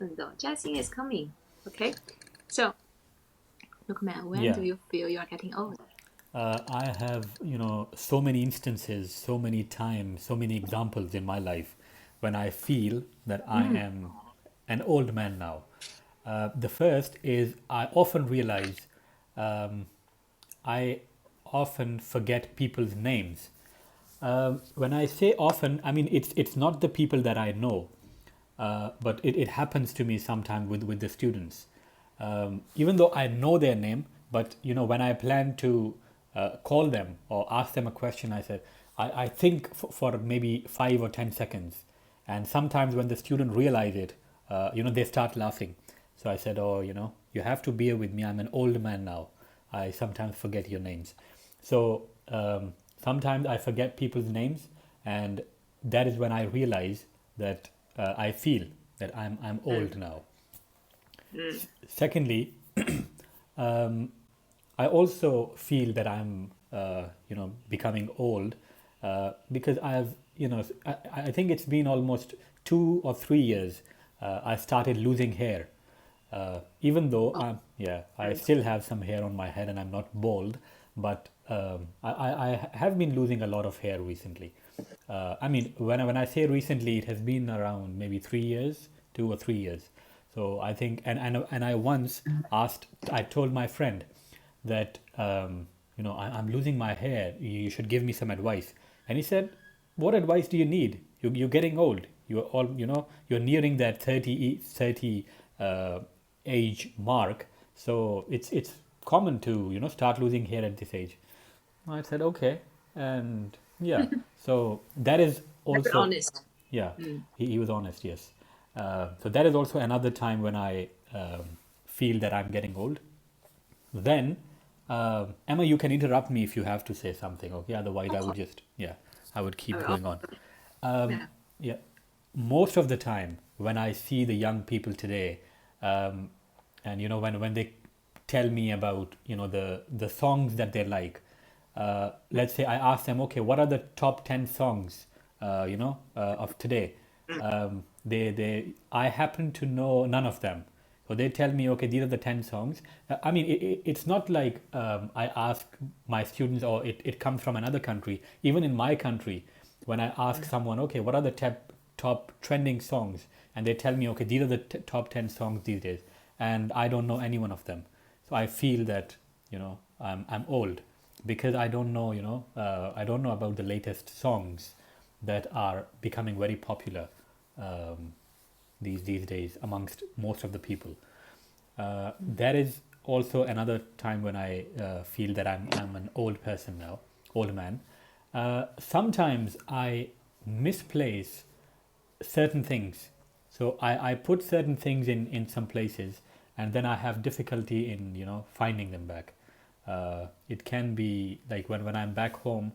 Jasin is coming. Okay. So, look, man, when Yeah, do you feel you are getting old? I have, so many instances, so many times, so many examples in my life when I feel that I Mm. am an old man now. The first is I often realize um, I often forget people's names. When I say often, I mean it's not the people that I know, but it happens to me sometimes with the students. Even though I know their name, but when I plan to call them or ask them a question, I said I think for maybe 5 or 10 seconds, and sometimes when the student realize it, they start laughing. So I said, oh, you have to bear with me. I'm an old man now. I sometimes forget your names. So sometimes I forget people's names, and that is when I realize that I feel that I'm Mm. old now. Mm. Secondly, I also feel that I'm becoming old because I think it's been almost 2 or 3 years. I started losing hair. Even though Oh, I mm. still have some hair on my head and I'm not bald, but I have been losing a lot of hair recently. I mean, when I say recently, it has been around maybe 3 years, 2 or 3 years. So I think, and I once asked, I told my friend that I'm losing my hair. You should give me some advice. And he said, "What advice do you need? You're getting old. You're nearing that 30 age mark. So it's common to start losing hair at this age." I said, "Okay," and yeah. So that is Very also, honest. yeah, Mm. he was honest, yes. So that is also another time when I feel that I'm getting old. Then, Emma, you can interrupt me if you have to say something, okay? Otherwise, Of I would course. just, yeah, I would keep Oh, going on. yeah. Yeah, most of the time when I see the young people today, um, and when they tell me about the songs that they like, let's say I ask them, okay, what are the top 10 songs, of today? Mm. They I happen to know none of them. So they tell me, okay, these are the 10 songs. I mean, it's not like I ask my students or it comes from another country. Even in my country, when I ask someone, okay, what are the top trending songs? And they tell me, okay, these are the top 10 songs these days. And I don't know any one of them. So I feel that, I'm old because I don't know about the latest songs that are becoming very popular um, these days amongst most of the people. There is also another time when I feel that I'm an old person now, old man. Sometimes I misplace certain things. So I put certain things in some places, and then I have difficulty in finding them back. It can be like when I'm back home.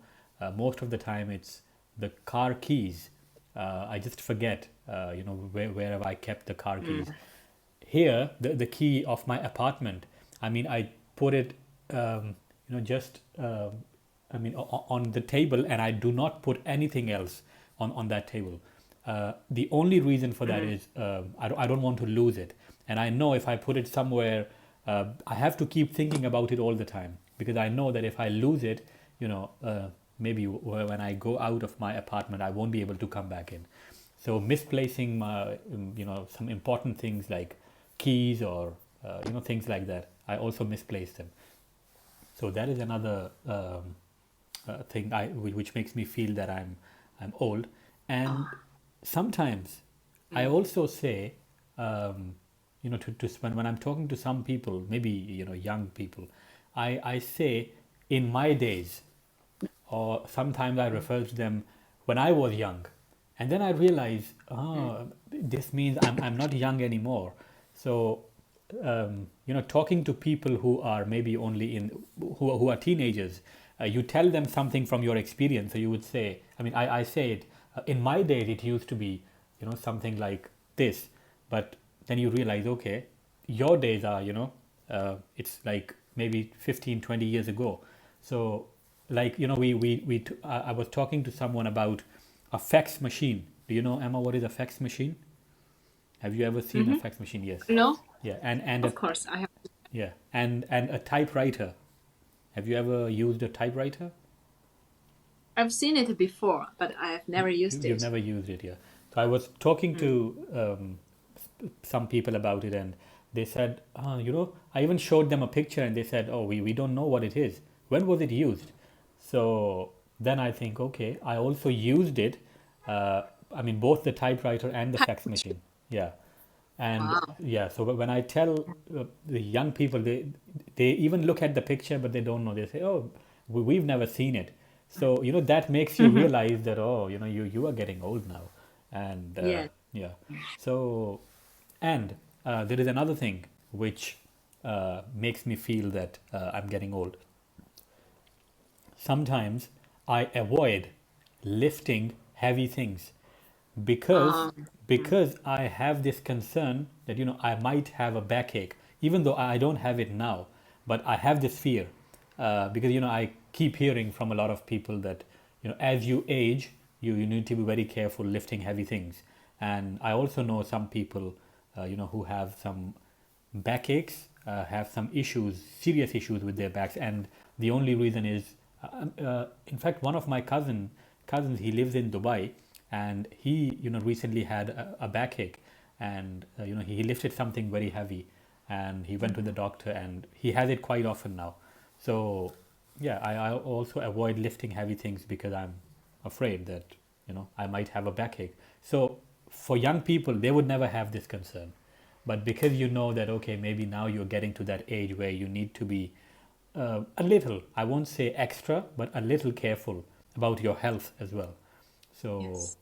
Most of the time, it's the car keys. I just forget, where have I kept the car keys. Mm. Here, the key of my apartment. I mean, I put it, just I mean, on the table, and I do not put anything else on that table. The only reason for that Mm. is I don't want to lose it, and I know if I put it somewhere, I have to keep thinking about it all the time because I know that if I lose it, maybe when I go out of my apartment, I won't be able to come back in. So misplacing my, some important things like keys or things like that, I also misplace them. So that is another thing which makes me feel that I'm old. And sometimes I Mm. also say, to when I'm talking to some people, maybe young people, I say in my days, or sometimes I Mm. refer to them when I was young. And then I realize, Mm. this means I'm not young anymore. So, talking to people who are maybe only who are teenagers, you tell them something from your experience. So you would say, I mean, I say it, in my days, it used to be, something like this. But then you realize, okay, your days are, it's like maybe 15, 20 years ago. So like I was talking to someone about a fax machine. Do you know, Emma, what is a fax machine? Have you ever seen a fax machine? Yes. No, Yeah, and a of course I have. yeah, and a typewriter. Have you ever used a typewriter? I've seen it before, but I have never used You've it. never used it, yeah. So I was talking to some people about it, and they said, I even showed them a picture, and they said, oh, we don't know what it is. When was it used? So then I think, okay, I also used it. I mean, both the typewriter and the fax machine. Yeah. And Wow. yeah, so when I tell the young people, they even look at the picture, but they don't know. They say, "Oh, we've never seen it." So that makes you realize that, oh, you are getting old now, and Yes. yeah. So and there is another thing which makes me feel that I'm getting old. Sometimes I avoid lifting heavy things because Mm. I have this concern that I might have a backache, even though I don't have it now, but I have this fear because I keep hearing from a lot of people that as you age, you need to be very careful lifting heavy things, and I also know some people who have some backaches, have some issues, serious issues with their backs, and the only reason is, in fact, one of my cousins, he lives in Dubai, and he recently had a backache, and he lifted something very heavy, and he went to the doctor, and he has it quite often now. So yeah, I also avoid lifting heavy things because I'm afraid that I might have a backache. So for young people, they would never have this concern, but because you know that, okay, maybe now you're getting to that age where you need to be a little, I won't say extra, but a little careful about your health as well. So Yes.